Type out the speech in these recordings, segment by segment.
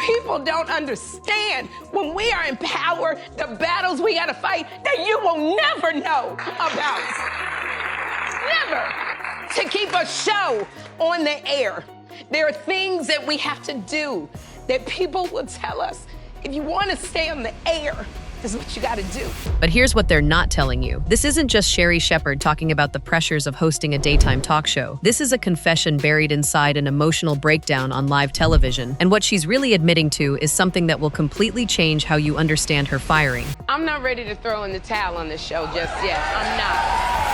People don't understand when we are in power, the battles we gotta fight that you will never know about. Never. To keep a show on the air, there are things that we have to do that people will tell us, if you want to stay on the air, this is what you got to do. But here's what they're not telling you. This isn't just Sheri Shepherd talking about the pressures of hosting a daytime talk show. This is a confession buried inside an emotional breakdown on live television. And what she's really admitting to is something that will completely change how you understand her firing. I'm not ready to throw in the towel on this show just yet. I'm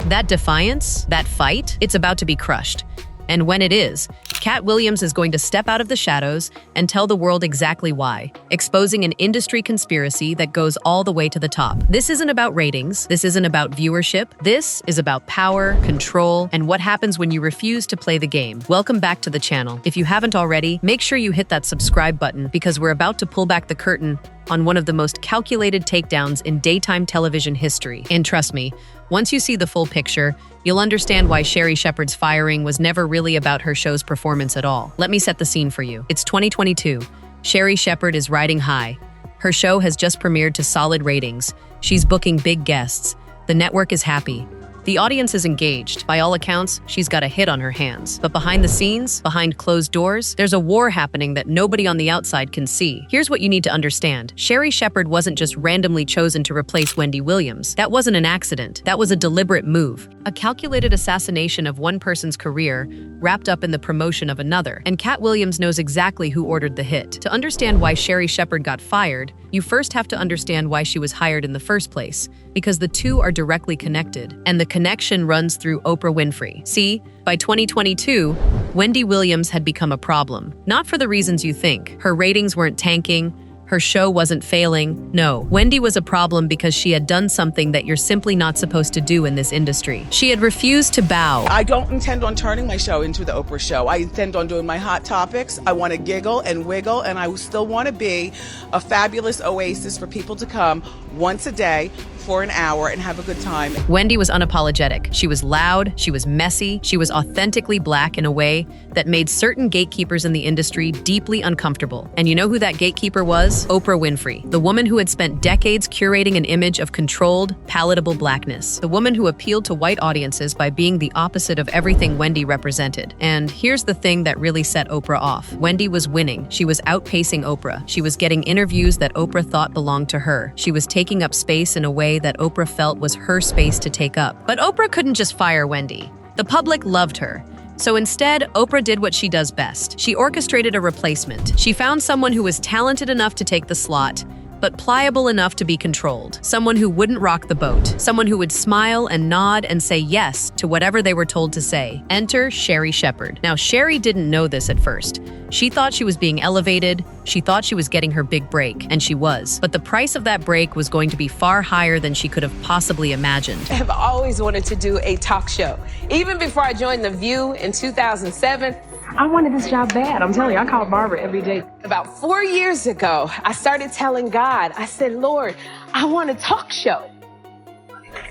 not. That defiance, that fight, it's about to be crushed. And when it is, Cat Williams is going to step out of the shadows and tell the world exactly why, exposing an industry conspiracy that goes all the way to the top. This isn't about ratings. This isn't about viewership. This is about power, control, and what happens when you refuse to play the game. Welcome back to the channel. If you haven't already, make sure you hit that subscribe button because we're about to pull back the curtain on one of the most calculated takedowns in daytime television history. And trust me, once you see the full picture, you'll understand why Sheri Shepherd's firing was never really about her show's performance at all. Let me set the scene for you. It's 2022. Sheri Shepherd is riding high. Her show has just premiered to solid ratings. She's booking big guests. The network is happy. The audience is engaged. By all accounts, she's got a hit on her hands. But behind the scenes, behind closed doors, there's a war happening that nobody on the outside can see. Here's what you need to understand. Sheri Shepherd wasn't just randomly chosen to replace Wendy Williams. That wasn't an accident. That was a deliberate move. A calculated assassination of one person's career wrapped up in the promotion of another. And Cat Williams knows exactly who ordered the hit. To understand why Sheri Shepherd got fired, you first have to understand why she was hired in the first place, because the two are directly connected, and the connection runs through Oprah Winfrey. See, by 2022, Wendy Williams had become a problem. Not for the reasons you think. Her ratings weren't tanking, her show wasn't failing. No, Wendy was a problem because she had done something that you're simply not supposed to do in this industry. She had refused to bow. I don't intend on turning my show into the Oprah show. I intend on doing my hot topics. I want to giggle and wiggle, and I still want to be a fabulous oasis for people to come once a day for an hour and have a good time. Wendy was unapologetic. She was loud, she was messy, she was authentically Black in a way that made certain gatekeepers in the industry deeply uncomfortable. And you know who that gatekeeper was? Oprah Winfrey, the woman who had spent decades curating an image of controlled, palatable Blackness. The woman who appealed to white audiences by being the opposite of everything Wendy represented. And here's the thing that really set Oprah off. Wendy was winning. She was outpacing Oprah. She was getting interviews that Oprah thought belonged to her. She was taking up space in a way that Oprah felt was her space to take up. But Oprah couldn't just fire Wendy. The public loved her. So instead, Oprah did what she does best. She orchestrated a replacement. She found someone who was talented enough to take the slot, but pliable enough to be controlled. Someone who wouldn't rock the boat. Someone who would smile and nod and say yes to whatever they were told to say. Enter Sheri Shepherd. Now, Sheri didn't know this at first. She thought she was being elevated. She thought she was getting her big break, and she was. But the price of that break was going to be far higher than she could have possibly imagined. I have always wanted to do a talk show. Even before I joined The View in 2007, I wanted this job bad. I'm telling you, I called Barbara every day. about 4 years ago, I started telling God, I said, Lord, I want a talk show.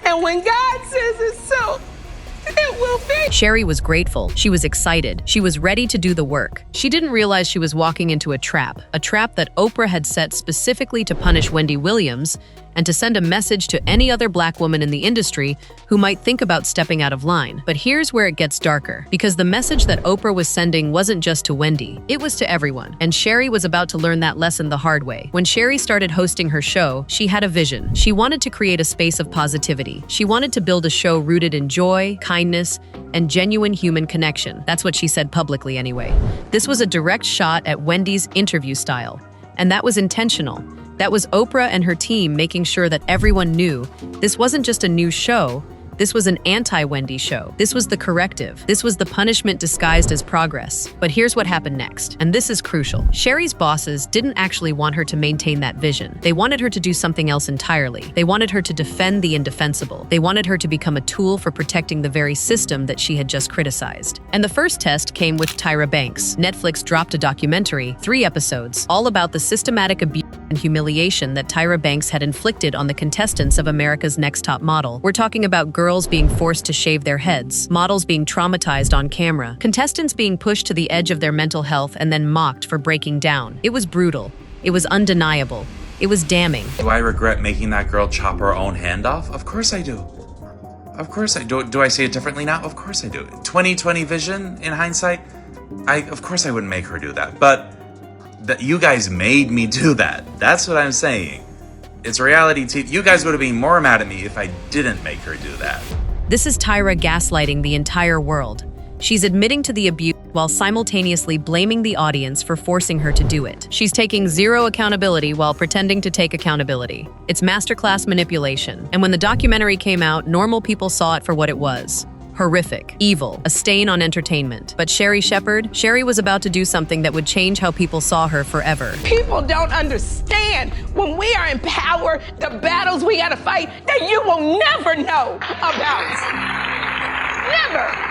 And when God says it's so, it will be. Sheri was grateful. She was excited. She was ready to do the work. She didn't realize she was walking into a trap that Oprah had set specifically to punish Wendy Williams and to send a message to any other Black woman in the industry who might think about stepping out of line. But here's where it gets darker, because the message that Oprah was sending wasn't just to Wendy, it was to everyone. And Sheri was about to learn that lesson the hard way. When Sheri started hosting her show, she had a vision. She wanted to create a space of positivity. She wanted to build a show rooted in joy, kindness, and genuine human connection. That's what she said publicly anyway. This was a direct shot at Wendy's interview style, and that was intentional. That was Oprah and her team making sure that everyone knew this wasn't just a new show, this was an anti-Wendy show. This was the corrective. This was the punishment disguised as progress. But here's what happened next, and this is crucial. Sheri's bosses didn't actually want her to maintain that vision. They wanted her to do something else entirely. They wanted her to defend the indefensible. They wanted her to become a tool for protecting the very system that she had just criticized. And the first test came with Tyra Banks. Netflix dropped a documentary, 3 episodes, all about the systematic abuse and humiliation that Tyra Banks had inflicted on the contestants of America's Next Top Model. We're talking about girls being forced to shave their heads, models being traumatized on camera, contestants being pushed to the edge of their mental health and then mocked for breaking down. It was brutal. It was undeniable. It was damning. Do I regret making that girl chop her own hand off? Of course I do. Of course I do. Do I see it differently now? Of course I do. 20/20 vision in hindsight? Of course I wouldn't make her do that. But you guys made me do that. That's what I'm saying. It's reality TV. You guys would have been more mad at me if I didn't make her do that. This is Tyra gaslighting the entire world. She's admitting to the abuse while simultaneously blaming the audience for forcing her to do it. She's taking zero accountability while pretending to take accountability. It's masterclass manipulation. And when the documentary came out, normal people saw it for what it was. Horrific, evil, a stain on entertainment. But Sheri was about to do something that would change how people saw her forever. People don't understand when we are in power, the battles we gotta fight that you will never know about. Never.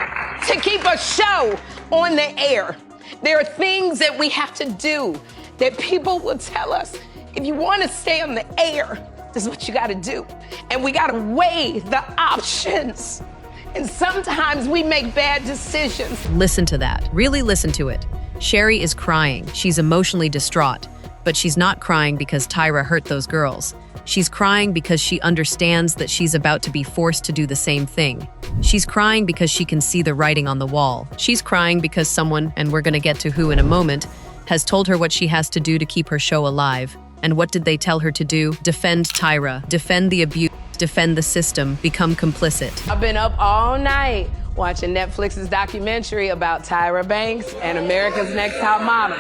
To keep a show on the air, there are things that we have to do that people will tell us, if you want to stay on the air, this is what you got to do. And we got to weigh the options. And sometimes we make bad decisions. Listen to that. Really listen to it. Sheri is crying. She's emotionally distraught. But she's not crying because Tyra hurt those girls. She's crying because she understands that she's about to be forced to do the same thing. She's crying because she can see the writing on the wall. She's crying because someone, and we're gonna get to who in a moment, has told her what she has to do to keep her show alive. And what did they tell her to do? Defend Tyra, defend the abuse, defend the system, become complicit. I've been up all night watching Netflix's documentary about Tyra Banks and America's Next Top Model.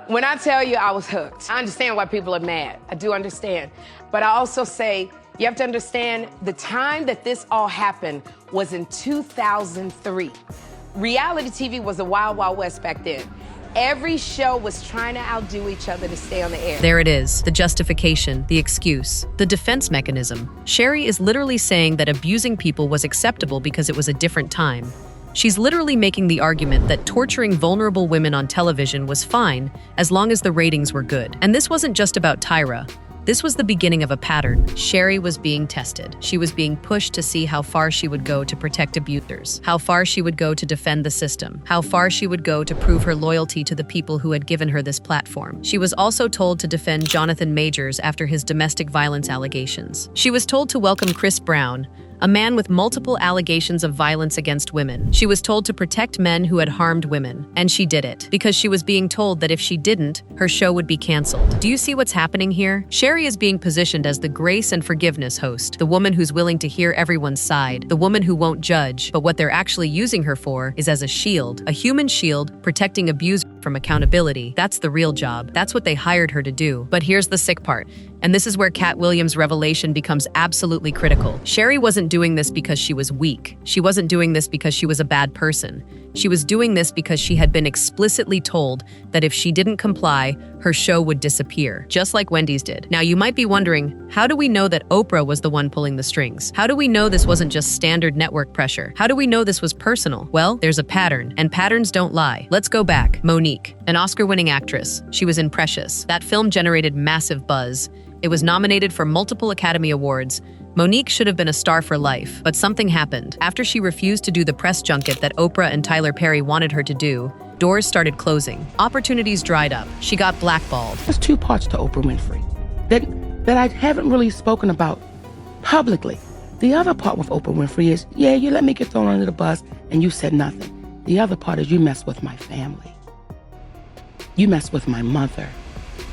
When I tell you I was hooked, I understand why people are mad. I do understand. But I also say, you have to understand the time that this all happened was in 2003. Reality TV was the wild, wild west back then. Every show was trying to outdo each other to stay on the air. There it is, the justification, the excuse, the defense mechanism. Sheri is literally saying that abusing people was acceptable because it was a different time. She's literally making the argument that torturing vulnerable women on television was fine as long as the ratings were good. And this wasn't just about Tyra. This was the beginning of a pattern. Sheri was being tested. She was being pushed to see how far she would go to protect abusers, how far she would go to defend the system, how far she would go to prove her loyalty to the people who had given her this platform. She was also told to defend Jonathan Majors after his domestic violence allegations. She was told to welcome Chris Brown, a man with multiple allegations of violence against women. She was told to protect men who had harmed women, and she did it, because she was being told that if she didn't, her show would be canceled. Do you see what's happening here? Sheri is being positioned as the grace and forgiveness host, the woman who's willing to hear everyone's side, the woman who won't judge, but what they're actually using her for is as a shield, a human shield protecting abusers from accountability. That's the real job. That's what they hired her to do. But here's the sick part. And this is where Cat Williams' revelation becomes absolutely critical. Sheri wasn't doing this because she was weak. She wasn't doing this because she was a bad person. She was doing this because she had been explicitly told that if she didn't comply, her show would disappear, just like Wendy's did. Now, you might be wondering, how do we know that Oprah was the one pulling the strings? How do we know this wasn't just standard network pressure? How do we know this was personal? Well, there's a pattern, and patterns don't lie. Let's go back. Monique, an Oscar-winning actress. She was in Precious. That film generated massive buzz. It was nominated for multiple Academy Awards. Monique should have been a star for life, but something happened. After she refused to do the press junket that Oprah and Tyler Perry wanted her to do, doors started closing. Opportunities dried up. She got blackballed. There's two parts to Oprah Winfrey that I haven't really spoken about publicly. The other part with Oprah Winfrey is, yeah, you let me get thrown under the bus and you said nothing. The other part is you mess with my family. You mess with my mother,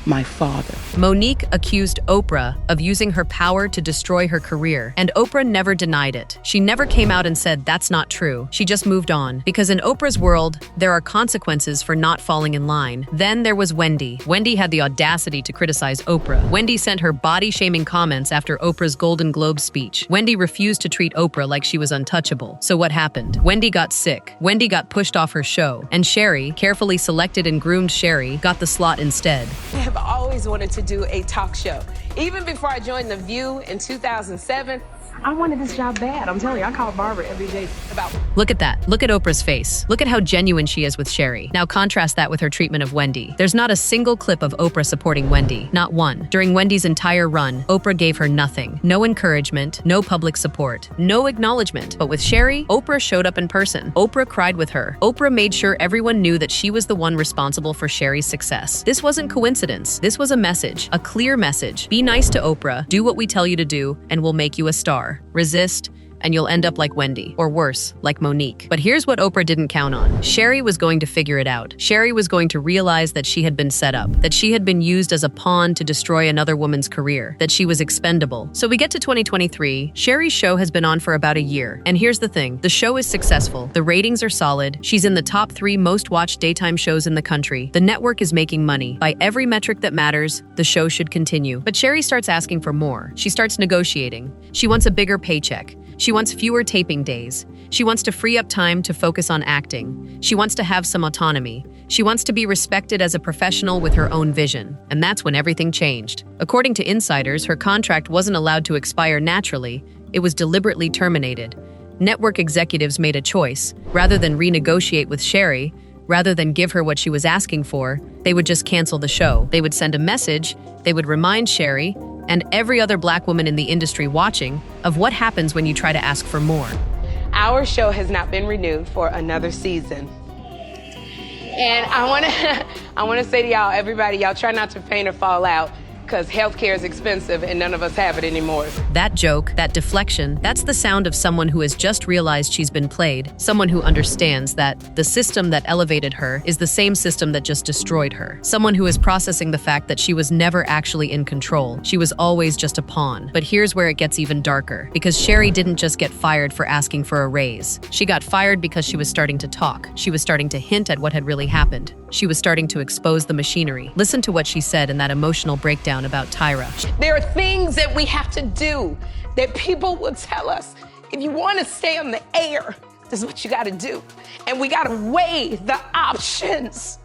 my father. Monique accused Oprah of using her power to destroy her career, and Oprah never denied it. She never came out and said that's not true. She just moved on. Because in Oprah's world, there are consequences for not falling in line. Then there was Wendy. Wendy had the audacity to criticize Oprah. Wendy sent her body-shaming comments after Oprah's Golden Globe speech. Wendy refused to treat Oprah like she was untouchable. So what happened? Wendy got sick. Wendy got pushed off her show. And Sheri, carefully selected and groomed Sheri, got the slot instead. I have always wanted to do a talk show. Even before I joined The View in 2007. I wanted this job bad. I'm telling you, I called Barbara every day. About Look at that. Look at Oprah's face. Look at how genuine she is with Sheri. Now contrast that with her treatment of Wendy. There's not a single clip of Oprah supporting Wendy. Not one. During Wendy's entire run, Oprah gave her nothing. No encouragement, no public support, no acknowledgement. But with Sheri, Oprah showed up in person. Oprah cried with her. Oprah made sure everyone knew that she was the one responsible for Sheri's success. This wasn't coincidence. This was a message, a clear message. Be nice to Oprah, do what we tell you to do, and we'll make you a star. Resist, and you'll end up like Wendy, or worse, like Monique. But here's what Oprah didn't count on. Sheri was going to figure it out. Sheri was going to realize that she had been set up, that she had been used as a pawn to destroy another woman's career, that she was expendable. So we get to 2023, Sheri's show has been on for about a year. And here's the thing, the show is successful, the ratings are solid, she's in the top 3 most watched daytime shows in the country, the network is making money. By every metric that matters, the show should continue. But Sheri starts asking for more. She starts negotiating. She wants a bigger paycheck. She wants fewer taping days. She wants to free up time to focus on acting. She wants to have some autonomy. She wants to be respected as a professional with her own vision. And that's when everything changed. According to insiders, her contract wasn't allowed to expire naturally. It was deliberately terminated. Network executives made a choice. Rather than renegotiate with Sheri, rather than give her what she was asking for, they would just cancel the show. They would send a message. They would remind Sheri and every other Black woman in the industry watching of what happens when you try to ask for more. Our show has not been renewed for another season. And I want to say to y'all, everybody, y'all try not to faint or fall out, because healthcare is expensive and none of us have it anymore. That joke, that deflection, that's the sound of someone who has just realized she's been played, someone who understands that the system that elevated her is the same system that just destroyed her, someone who is processing the fact that she was never actually in control. She was always just a pawn. But here's where it gets even darker, because Sheri didn't just get fired for asking for a raise. She got fired because she was starting to talk. She was starting to hint at what had really happened. She was starting to expose the machinery. Listen to what she said in that emotional breakdown about Tyra. There are things that we have to do that people will tell us, if you want to stay on the air, this is what you got to do. And we got to weigh the options.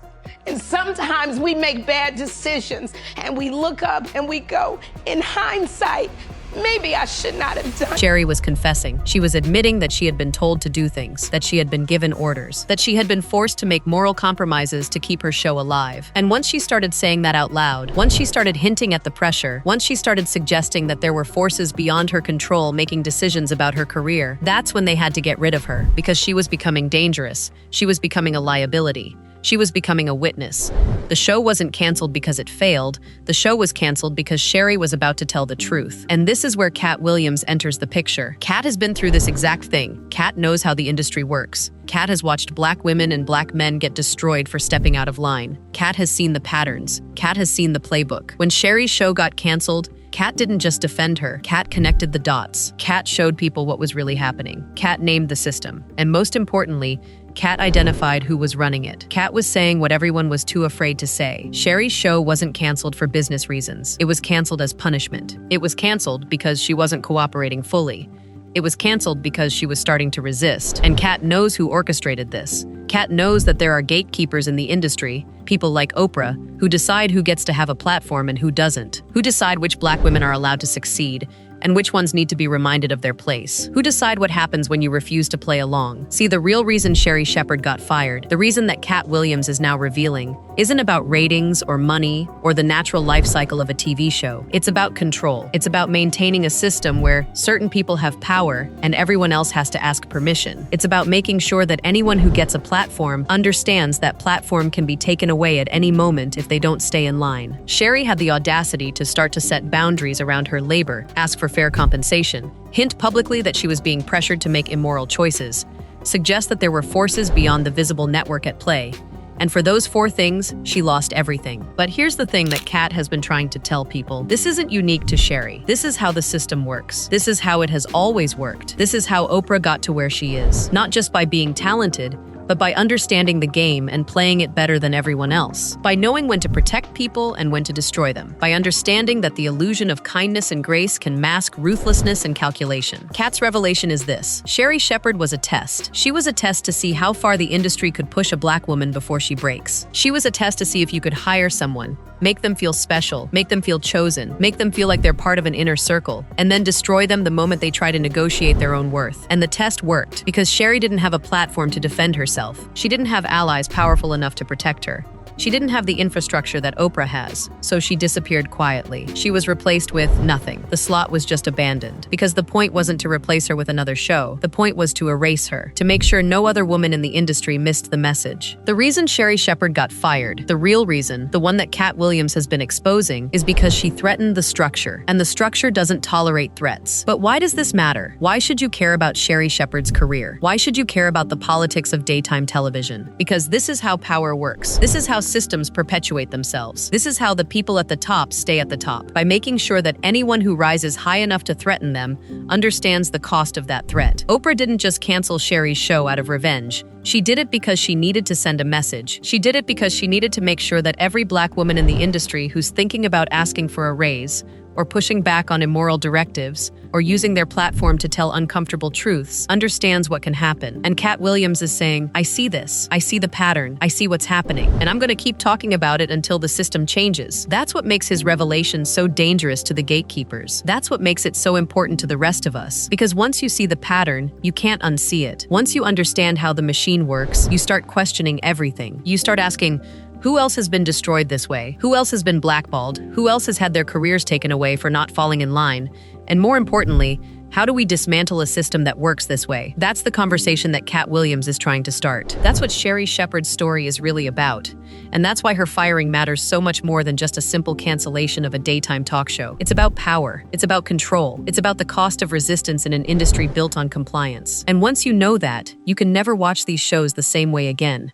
And sometimes we make bad decisions and we look up and we go, in hindsight, maybe I should not have done. Sheri was confessing. She was admitting that she had been told to do things, that she had been given orders, that she had been forced to make moral compromises to keep her show alive. And once she started saying that out loud, once she started hinting at the pressure, once she started suggesting that there were forces beyond her control making decisions about her career, that's when they had to get rid of her, because she was becoming dangerous. She was becoming a liability. She was becoming a witness. The show wasn't canceled because it failed. The show was canceled because Sheri was about to tell the truth. And this is where Cat Williams enters the picture. Cat has been through this exact thing. Cat knows how the industry works. Cat has watched Black women and Black men get destroyed for stepping out of line. Cat has seen the patterns. Cat has seen the playbook. When Sheri's show got canceled, Cat didn't just defend her. Cat connected the dots. Cat showed people what was really happening. Cat named the system. And most importantly, Cat identified who was running it. Cat was saying what everyone was too afraid to say. Sheri's show wasn't canceled for business reasons. It was canceled as punishment. It was canceled because she wasn't cooperating fully. It was canceled because she was starting to resist. And Cat knows who orchestrated this. Cat knows that there are gatekeepers in the industry, people like Oprah, who decide who gets to have a platform and who doesn't, who decide which Black women are allowed to succeed, and which ones need to be reminded of their place, who decide what happens when you refuse to play along. See, the real reason Sheri Shepherd got fired, the reason that Cat Williams is now revealing, isn't about ratings or money or the natural life cycle of a TV show. It's about control. It's about maintaining a system where certain people have power and everyone else has to ask permission. It's about making sure that anyone who gets a platform understands that platform can be taken away at any moment if they don't stay in line. Sheri had the audacity to start to set boundaries around her labor, ask for fair compensation, hint publicly that she was being pressured to make immoral choices, suggest that there were forces beyond the visible network at play. And for those 4 things, she lost everything. But here's the thing that Cat has been trying to tell people. This isn't unique to Sheri. This is how the system works. This is how it has always worked. This is how Oprah got to where she is. Not just by being talented, but by understanding the game and playing it better than everyone else. By knowing when to protect people and when to destroy them. By understanding that the illusion of kindness and grace can mask ruthlessness and calculation. Cat's revelation is this. Sheri Shepherd was a test. She was a test to see how far the industry could push a Black woman before she breaks. She was a test to see if you could hire someone make them feel special, make them feel chosen, make them feel like they're part of an inner circle, and then destroy them the moment they try to negotiate their own worth. And the test worked, because Sheri didn't have a platform to defend herself. She didn't have allies powerful enough to protect her. She didn't have the infrastructure that Oprah has, so she disappeared quietly. She was replaced with nothing. The slot was just abandoned, because the point wasn't to replace her with another show. The point was to erase her, to make sure no other woman in the industry missed the message. The reason Sheri Shepherd got fired, the real reason, the one that Cat Williams has been exposing, is because she threatened the structure, and the structure doesn't tolerate threats. But why does this matter? Why should you care about Sheri Shepherd's career? Why should you care about the politics of daytime television? Because this is how power works. This is how systems perpetuate themselves. This is how the people at the top stay at the top, by making sure that anyone who rises high enough to threaten them understands the cost of that threat. Oprah didn't just cancel Sheri's show out of revenge. She did it because she needed to send a message. She did it because she needed to make sure that every Black woman in the industry who's thinking about asking for a raise, or pushing back on immoral directives, or using their platform to tell uncomfortable truths, understands what can happen. And Cat Williams is saying, I see this. I see the pattern. I see what's happening. And I'm going to keep talking about it until the system changes. That's what makes his revelation so dangerous to the gatekeepers. That's what makes it so important to the rest of us. Because once you see the pattern, you can't unsee it. Once you understand how the machine works, you start questioning everything. You start asking, who else has been destroyed this way? Who else has been blackballed? Who else has had their careers taken away for not falling in line? And more importantly, how do we dismantle a system that works this way? That's the conversation that Cat Williams is trying to start. That's what Sheri Shepherd's story is really about. And that's why her firing matters so much more than just a simple cancellation of a daytime talk show. It's about power. It's about control. It's about the cost of resistance in an industry built on compliance. And once you know that, you can never watch these shows the same way again.